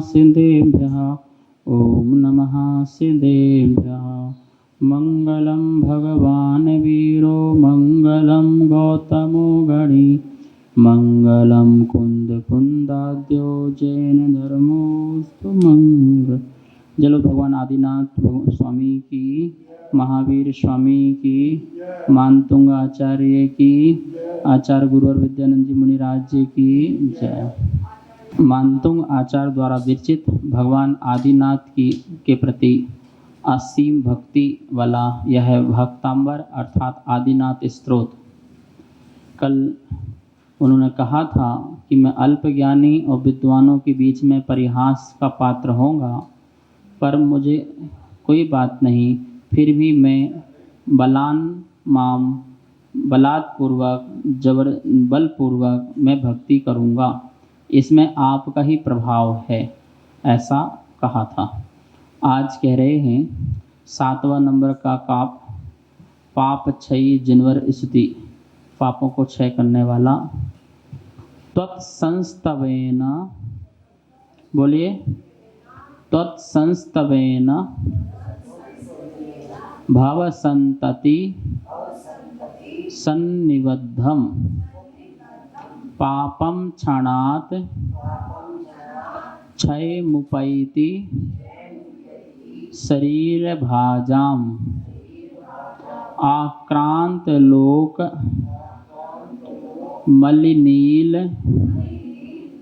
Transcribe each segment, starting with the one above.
सिद्धेभ्यः ओम नमः सिद्धेभ्यः। मंगलम भगवान वीरो मंगलम गौतमो गणी मंगलम कुंद कुंदाद्यो जैन धर्मोस्तु मंगल। जलो भगवान आदिनाथ स्वामी की, महावीर स्वामी की, मानतुंग आचार्य की, आचार्य गुरु और विद्यानंद जी मुनिराज जी की जय। मानतुंग आचार्य द्वारा विरचित भगवान आदिनाथ की के प्रति असीम भक्ति वाला यह भक्तांबर अर्थात आदिनाथ स्तोत्र। कल उन्होंने कहा था कि मैं अल्पज्ञानी और विद्वानों के बीच में परिहास का पात्र होऊंगा, पर मुझे कोई बात नहीं, फिर भी मैं बलपूर्वक मैं भक्ति करूंगा, इसमें आपका ही प्रभाव है, ऐसा कहा था। आज कह रहे हैं 7वां नंबर का पाप क्षयी जिनवर स्तुति, पापों को क्षय करने वाला। त्वत्संस्तवेन, बोलिए, त्वत्संस्तवेन भवसंतति सन्निबद्धं पापं क्षणात् क्षयमुपैति शरीरभाजाम् आक्रांत लोक मलिनील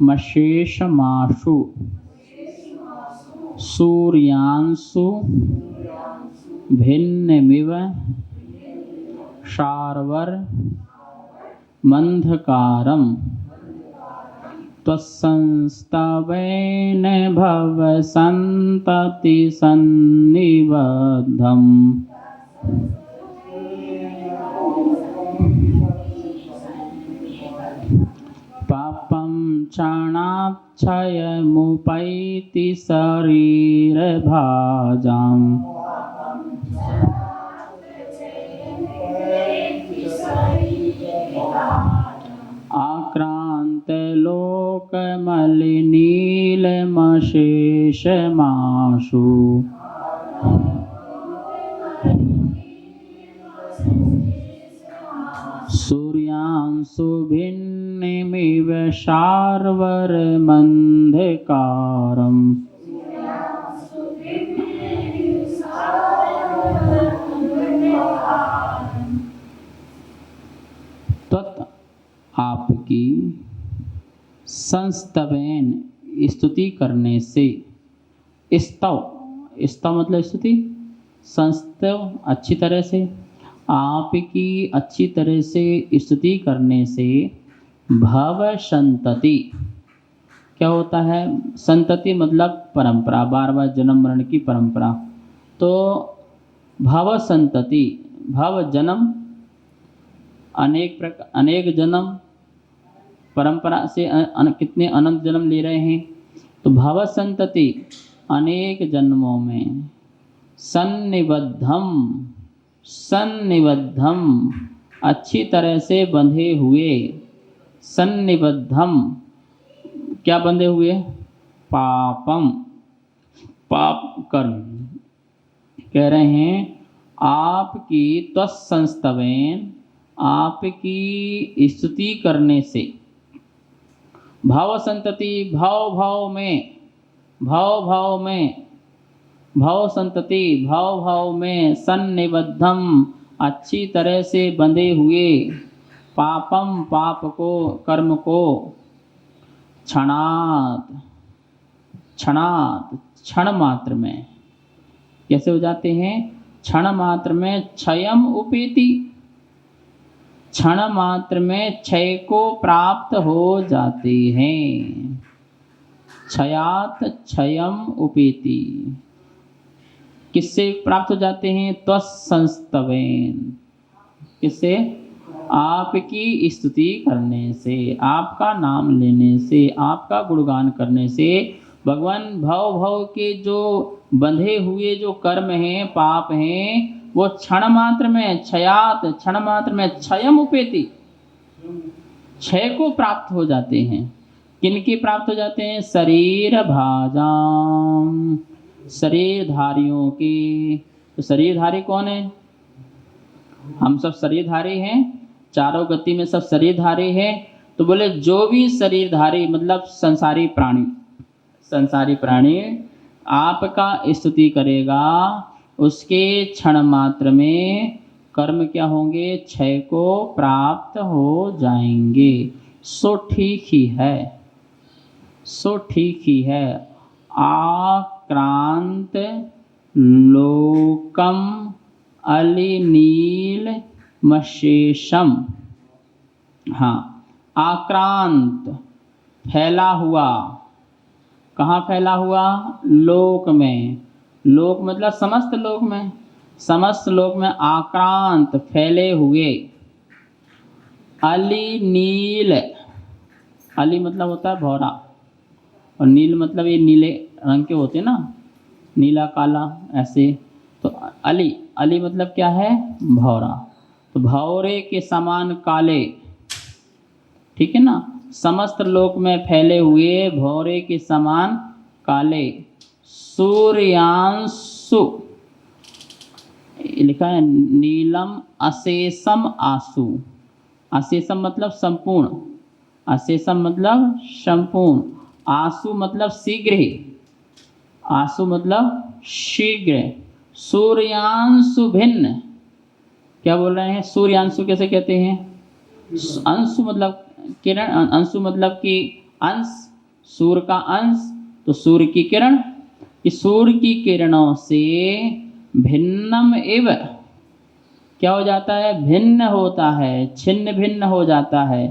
मशेषमाशु सूर्यांशु भिन्नमिव शार्वर मंधकारम त्वत्संस्तवेन भवसंतति सन्निबद्धम् पापं क्षणात् क्षयमुपैति शरीरभाजाम् आक्रांत लोकमलिनीलमशेषमाशु सूर्यांशु भिन्नमिव शार्वर्मन्धकारम् आपकी संस्तवेन स्तुति करने से, स्तव मतलब स्तुति, संस्तव अच्छी तरह से, आपकी अच्छी तरह से स्तुति करने से भव संतति, क्या होता है? संतति मतलब परंपरा, बार बार जन्म मरण की परंपरा। तो भव संतति, भव जन्म, अनेक जन्म, परंपरा से कितने अनंत जन्म ले रहे हैं, तो भव संतति अनेक जन्मों में, सन्निबद्धम अच्छी तरह से बंधे हुए, सन्निबद्धम क्या बंधे हुए? पापम, पाप कर्म। कह रहे हैं आपकी त्वत्संस्तवेन, आपकी स्तुति करने से, भाव संतति, भाव संतति भाव में सन्निबद्धम अच्छी तरह से बंधे हुए, पापम पाप को, कर्म को, क्षणात क्षण मात्र में, कैसे हो जाते हैं? क्षण मात्र में क्षयम उपेति, क्षण मात्र में क्षय को प्राप्त हो जाते हैं। क्षयात क्षयम उपेति, किससे प्राप्त हो जाते हैं? त्वत्संस्तवेन, किससे? आपकी स्तुति करने से, आपका नाम लेने से, आपका गुणगान करने से भगवान भव के जो बंधे हुए जो कर्म हैं, पाप हैं, वो क्षण मात्र में, क्षयम उपेति, क्षय को प्राप्त हो जाते हैं। किनके प्राप्त हो जाते हैं? शरीर भाजाम, शरीरधारियों के। तो शरीरधारी कौन है? हम सब शरीरधारी हैं, चारों गति में सब शरीरधारी हैं। तो बोले जो भी शरीरधारी मतलब संसारी प्राणी, संसारी प्राणी आपका स्तुति करेगा, उसके क्षण मात्र में कर्म क्या होंगे? क्षय को प्राप्त हो जाएंगे। सो ठीक ही है, सो ठीक ही है। आक्रांत लोकम अलिनील मशेषम। हाँ, आक्रांत फैला हुआ। कहाँ फैला हुआ? लोक में। लोक मतलब समस्त लोक में, समस्त लोक में आक्रांत फैले हुए। अली नील, अली मतलब होता है भौरा, और नील मतलब ये नीले रंग के होते ना, नीला काला ऐसे। तो अली, अली मतलब क्या है? भौरा। तो भौरे के समान काले, ठीक है ना, समस्त लोक में फैले हुए भौरे के समान काले। सूर्यांशु लिखा है, नीलम अशेषम आसु। अशेषम मतलब संपूर्ण, अशेषम मतलब संपूर्ण, आसु मतलब शीघ्र ही, आसु मतलब शीघ्र। सूर्यांशु भिन्न, क्या बोल रहे हैं? सूर्यांशु कैसे कहते हैं? अंशु मतलब किरण, अंशु मतलब कि अंश, सूर्य का अंश, तो सूर्य की किरण। कि सूर्य की किरणों से भिन्नम एव क्या हो जाता है? भिन्न होता है, छिन्न भिन्न हो जाता है।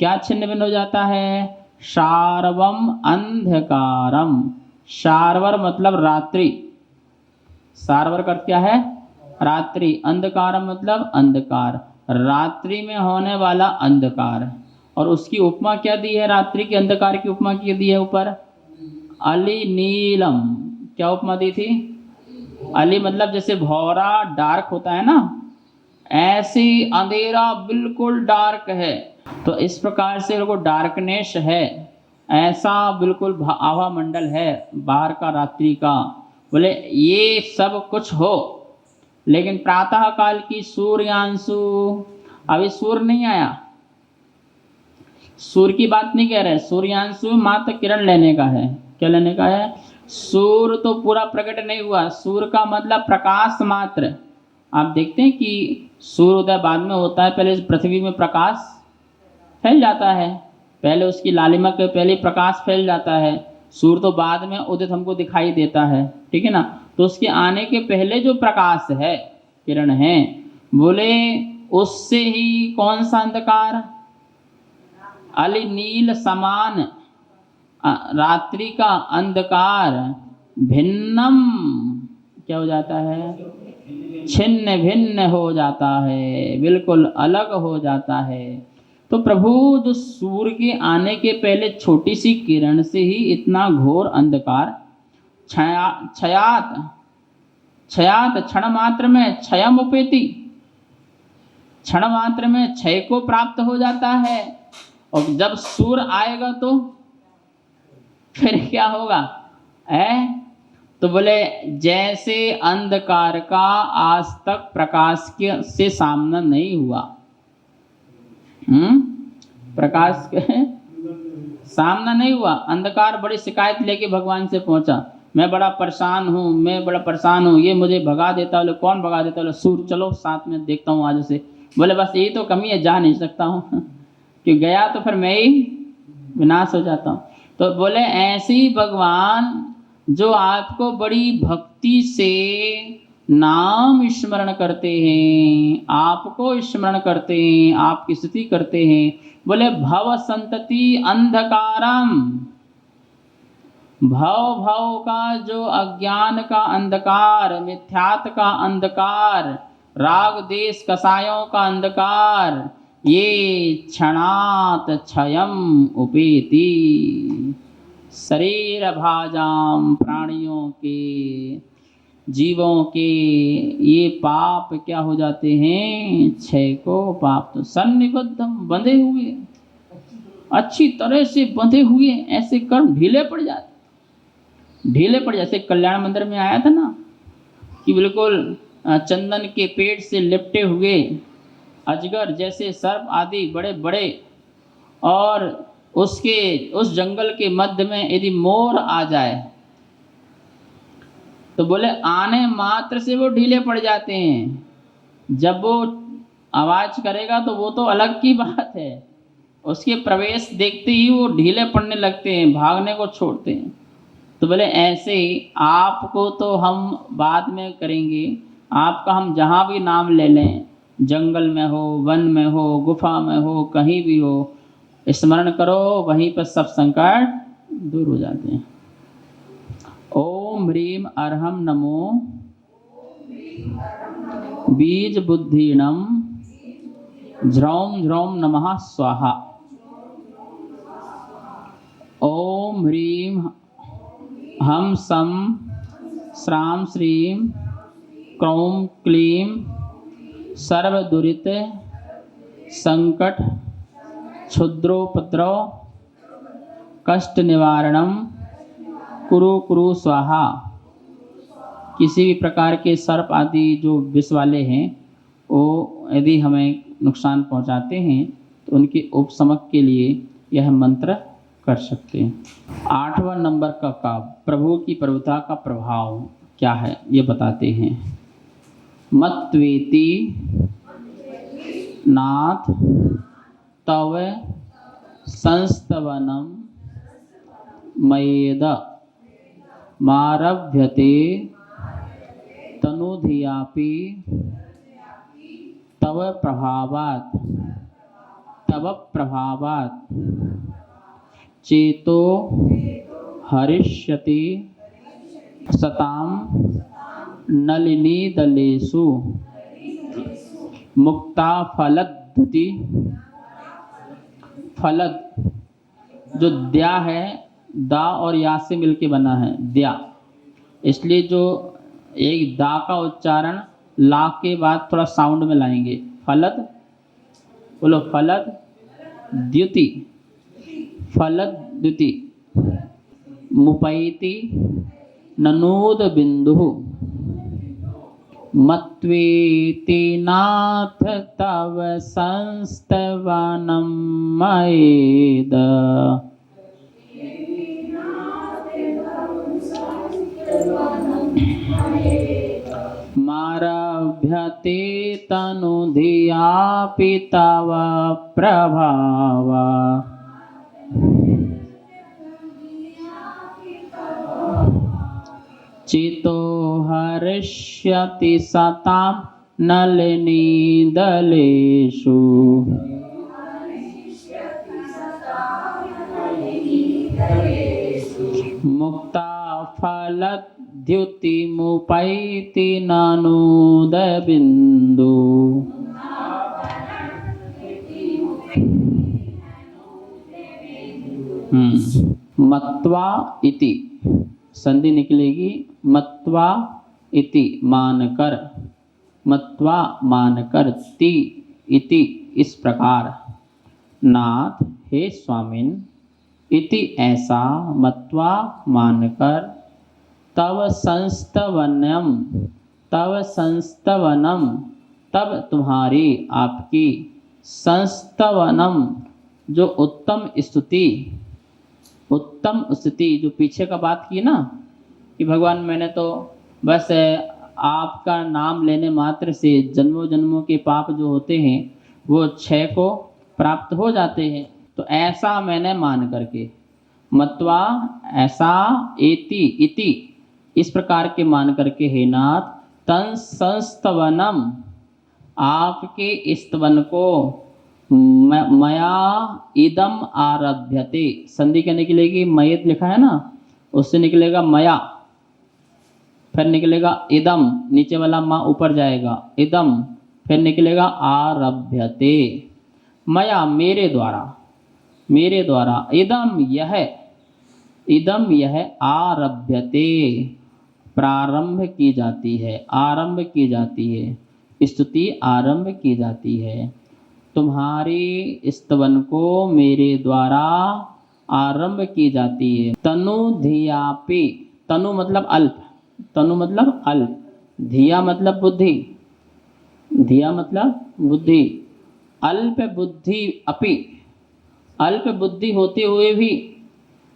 क्या छिन्न भिन्न हो जाता है? शार्वम अंधकारम। शार्वर मतलब रात्रि, शार्वर का अर्थ क्या है? रात्रि। अंधकारम मतलब अंधकार, रात्रि में होने वाला अंधकार। और उसकी उपमा क्या दी है? रात्रि के अंधकार की उपमा क्या दी है ऊपर? अली नीलम। क्या उपमा दी थी? अली मतलब जैसे भौरा डार्क होता है ना, ऐसी अंधेरा बिल्कुल डार्क है। तो इस प्रकार से वो डार्कनेस है, ऐसा बिल्कुल आभा मंडल है बाहर का, रात्रि का। बोले ये सब कुछ हो, लेकिन प्रातः काल की सूर्यांशु, अभी सूर्य नहीं आया, सूर्य की बात नहीं कह रहे। सूर्यांशु मात्र किरण लेने का है। क्या लेने का है? सूर्य तो पूरा प्रकट नहीं हुआ, सूर्य का मतलब प्रकाश मात्र। आप देखते हैं कि सूर्योदय बाद में होता है, पहले पृथ्वी में प्रकाश फैल जाता है, पहले उसकी लालिमा के पहले प्रकाश फैल जाता है। सूर्य तो बाद में उदित हमको दिखाई देता है, ठीक है ना। तो उसके आने के पहले जो प्रकाश है, किरण है, बोले उससे ही कौन सा अंधकार? अली नील समान रात्रि का अंधकार भिन्नम क्या हो जाता है? छिन्न भिन्न हो जाता है, बिल्कुल अलग हो जाता है। तो प्रभु जो सूर्य के आने के पहले छोटी सी किरण से ही इतना घोर अंधकार, छयात छयात क्षण मात्र में क्षयम उपेति, क्षण मात्र में क्षय को प्राप्त हो जाता है। और जब सूर्य आएगा तो फिर क्या होगा? तो बोले जैसे अंधकार का आज तक प्रकाश के से सामना नहीं हुआ, प्रकाश के सामना नहीं हुआ। अंधकार बड़ी शिकायत लेके भगवान से पहुंचा, मैं बड़ा परेशान हूँ, मैं बड़ा परेशान हूँ, ये मुझे भगा देता। बोले कौन भगा देता? बोले सूर्य, चलो साथ में देखता हूँ आज से। बोले बस यही तो कमी है, जा नहीं सकता हूँ कि गया तो फिर मैं ही विनाश हो जाता हूँ। तो बोले ऐसे ही भगवान जो आपको बड़ी भक्ति से नाम स्मरण करते हैं, आपको स्मरण करते हैं, आपकी स्तुति करते हैं, बोले भव संतति अंधकारम, भव भव का जो अज्ञान का अंधकार, मिथ्यात का अंधकार, राग देश कसायों का अंधकार, ये क्षणात क्षयम उपेति। शरीर भाजाम, प्राणियों के, जीवों के ये पाप क्या हो जाते हैं? क्षय को पाप। तो सन्निबद्धम, बंधे हुए, अच्छी तरह से बंधे हुए ऐसे कर्म ढीले पड़ जाते, जैसे कल्याण मंदिर में आया था ना कि बिल्कुल चंदन के पेड़ से लिपटे हुए अजगर जैसे सर्प आदि बड़े बड़े, और उस जंगल के मध्य में यदि मोर आ जाए तो बोले आने मात्र से वो ढीले पड़ जाते हैं, जब वो आवाज करेगा तो वो तो अलग की बात है, उसके प्रवेश देखते ही वो ढीले पड़ने लगते हैं, भागने को छोड़ते हैं। तो बोले ऐसे ही आपको तो हम बाद में करेंगे, आपका हम जहाँ भी नाम ले लें, जंगल में हो, वन में हो, गुफा में हो, कहीं भी हो, स्मरण करो, वहीं पर सब संकट दूर हो जाते हैं। ओम ह्रीम अर्हम नमो बीज बुद्धिणम झ्रौम झ्रौम नमः स्वाहा। ओम ह्रीम हम सम श्राम श्रीम क्रौम क्लीं सर्वदुरित संकट क्षुद्रोपद्रव कष्ट निवारणम कुरु कुरु स्वाहा। किसी भी प्रकार के सर्प आदि जो विष वाले हैं, वो यदि हमें नुकसान पहुंचाते हैं तो उनके उपशमक के लिए यह मंत्र कर सकते हैं। 8वां नंबर का प्रभु की प्रभुता का प्रभाव क्या है ये बताते हैं। मत्वेति नाथ तव संस्तवनम मयेद मारभ्यते तनुधियापि तव प्रभावात् चेतो हरिष्यति सताम नलिनी दलेषु मुक्ता फलद्युति। फलद जो द्या है, दा और या से मिलके बना है द्या, इसलिए जो एक दा का उच्चारण ला के बाद थोड़ा साउंड में लाएंगे। फलद बोलो, फलद द्युति, फलद द्युति। मुपैति ननूद बिंदु मत्वेति नाथ तव संस्तवनम मयेद मारभ्यते तनुधियापि तव प्रभावा। चितो हरिष्यति सतां नलिनी दलेषु मुक्ता फलद्युति मुपैति ननूद बिंदु। मत्वा इति संधि निकलेगी, मत्वा इति मानकर, मत्वा मानकर, ति इति इस प्रकार, नाथ हे स्वामिन, इति ऐसा, मत्वा मानकर, तव संस्तवनम, तव संस्तवनम, तब तुम्हारी आपकी, संस्तवनम जो उत्तम स्तुति, उत्तम स्तुति जो पीछे का बात की ना कि भगवान मैंने तो बस आपका नाम लेने मात्र से जन्मों जन्मों के पाप जो होते हैं वो क्षय को प्राप्त हो जाते हैं, तो ऐसा मैंने मान करके, मत्वा ऐसा, एति इति इस प्रकार के मान करके, हे नाथ, तन संस्तवनम आपके स्तवन को, मया इदम आरभ्यते, संधि क्या निकलेगी, मयेद लिखा है ना, उससे निकलेगा मया, फिर निकलेगा इदम, नीचे वाला मा ऊपर जाएगा, इदम, फिर निकलेगा आरभ्यते, मया मेरे द्वारा, मेरे द्वारा, इदम यह आरभ्यते प्रारंभ की जाती है, आरंभ की जाती है, स्तुति आरंभ की जाती है। तुम्हारी स्तवन को मेरे द्वारा आरंभ की जाती है। तनु धियापि, तनु मतलब अल्प, तनु मतलब अल्प, धिया मतलब बुद्धि, धिया मतलब बुद्धि, अल्प बुद्धि अपि, अल्प बुद्धि होते हुए भी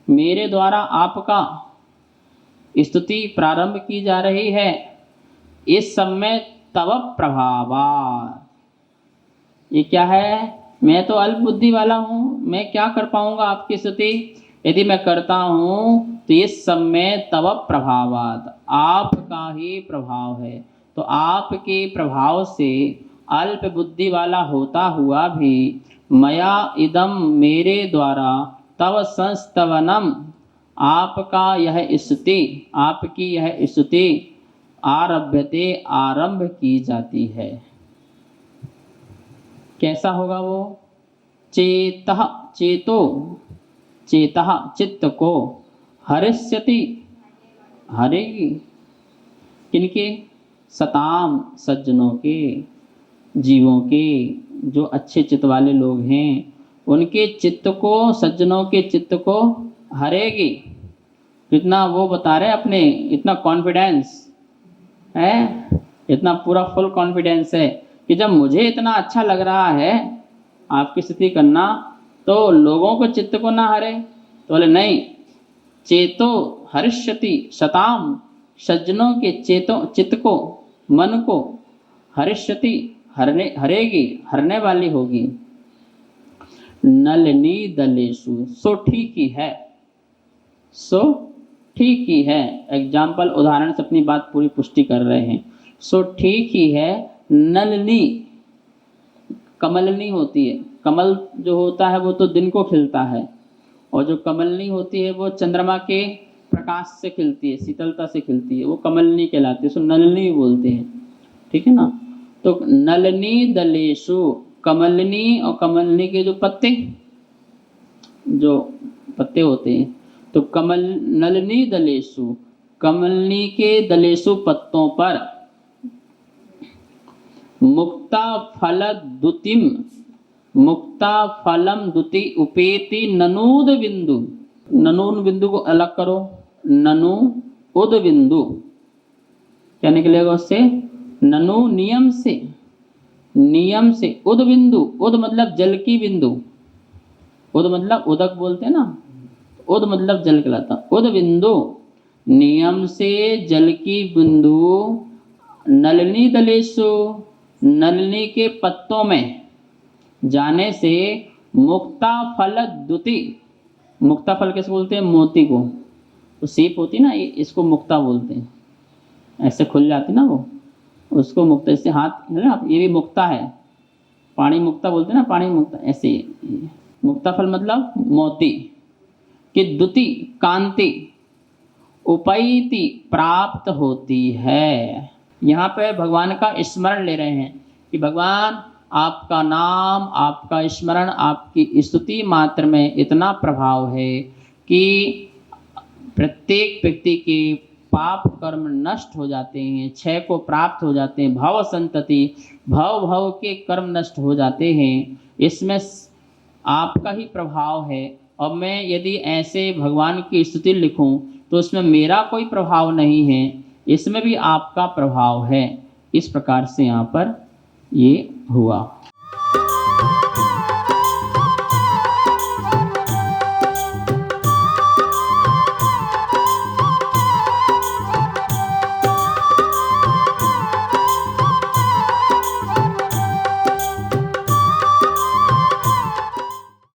मेरे द्वारा आपका स्तुति प्रारंभ की जा रही है। इस समय तव प्रभावा, ये क्या है? मैं तो अल्प बुद्धि वाला हूँ, मैं क्या कर पाऊंगा आपकी स्तुति? यदि मैं करता हूँ तो इस समय तव प्रभावात, आपका ही प्रभाव है। तो आपके प्रभाव से अल्प बुद्धि वाला होता हुआ भी मया इदम, मेरे द्वारा, तव संस्तवनम, आपका यह स्तुति, आपकी यह स्तुति आरभ्यते, आरंभ की जाती है। कैसा होगा वो? चेतः, चेतो, चेतः चित्त को, हरिष्यति हरेगी, किनके? सताम, सज्जनों के, जीवों के, जो अच्छे चित्त वाले लोग हैं उनके चित्त को, सज्जनों के चित्त को हरेगी। कितना वो बता रहे अपने, इतना कॉन्फिडेंस है, इतना पूरा फुल कॉन्फिडेंस है कि जब मुझे इतना अच्छा लग रहा है आपकी स्तुति करना तो लोगों को चित्त को ना हरे। तो बोले नहीं, चेतो हरिष्यति शताम, सज्जनों के चेतों, चित्त को, मन को, हरिष्यति हरने, हरेगी, हरने वाली होगी। नलिनी दलेषु, सो ठीक ही है, सो ठीक ही है। एग्जाम्पल, उदाहरण से अपनी बात पूरी पुष्टि कर रहे हैं। सो ठीक ही है। नलिनी, कमलनी होती है, कमल जो होता है वो तो दिन को खिलता है, और जो कमलनी होती है वो चंद्रमा के प्रकाश से खिलती है, शीतलता से खिलती है, वो कमलनी कहलाती है, उसको नलिनी बोलते हैं। ठीक है ना? तो नलिनी दलेषु, कमलनी, और कमलनी के जो पत्ते होते हैं, तो कमल नलिनी दलेषु, कमलनी के दलेषु पत्तों पर, मुक्ता फल दुतिम, मुक्ता फलम दुति उपेति ननूद बिंदु, ननून बिंदु को अलग करो, ननु उद बिंदु, क्या निकलेगा उससे? ननु नियम से, नियम से, उद बिंदु, उद मतलब जल की बिंदु, उद मतलब उदक बोलते हैं ना, उद मतलब जल कहलाता, उद बिंदु, नियम से जल की बिंदु, नलिनी दलेषु, नलिनी के पत्तों में जाने से, मुक्ता फल दुति, मुक्ता फल किसे बोलते हैं? मोती को, तो सीप होती ना, इसको मुक्ता बोलते हैं, ऐसे खुल जाती ना वो, उसको मुक्ता, इससे हाथ है ना, ये भी मुक्ता है, पानी मुक्ता बोलते हैं ना, पानी मुक्ता, ऐसे मुक्ता फल मतलब मोती कि दुति कांति उपैति प्राप्त होती है। यहाँ पे भगवान का स्मरण ले रहे हैं कि भगवान आपका नाम, आपका स्मरण, आपकी स्तुति मात्र में इतना प्रभाव है कि प्रत्येक व्यक्ति के पाप कर्म नष्ट हो जाते हैं, क्षय को प्राप्त हो जाते हैं, भव संतति, भव भव के कर्म नष्ट हो जाते हैं। इसमें आपका ही प्रभाव है, और मैं यदि ऐसे भगवान की स्तुति लिखूं तो उसमें मेरा कोई प्रभाव नहीं है, इसमें भी आपका प्रभाव है। इस प्रकार से यहाँ पर ये हुआ।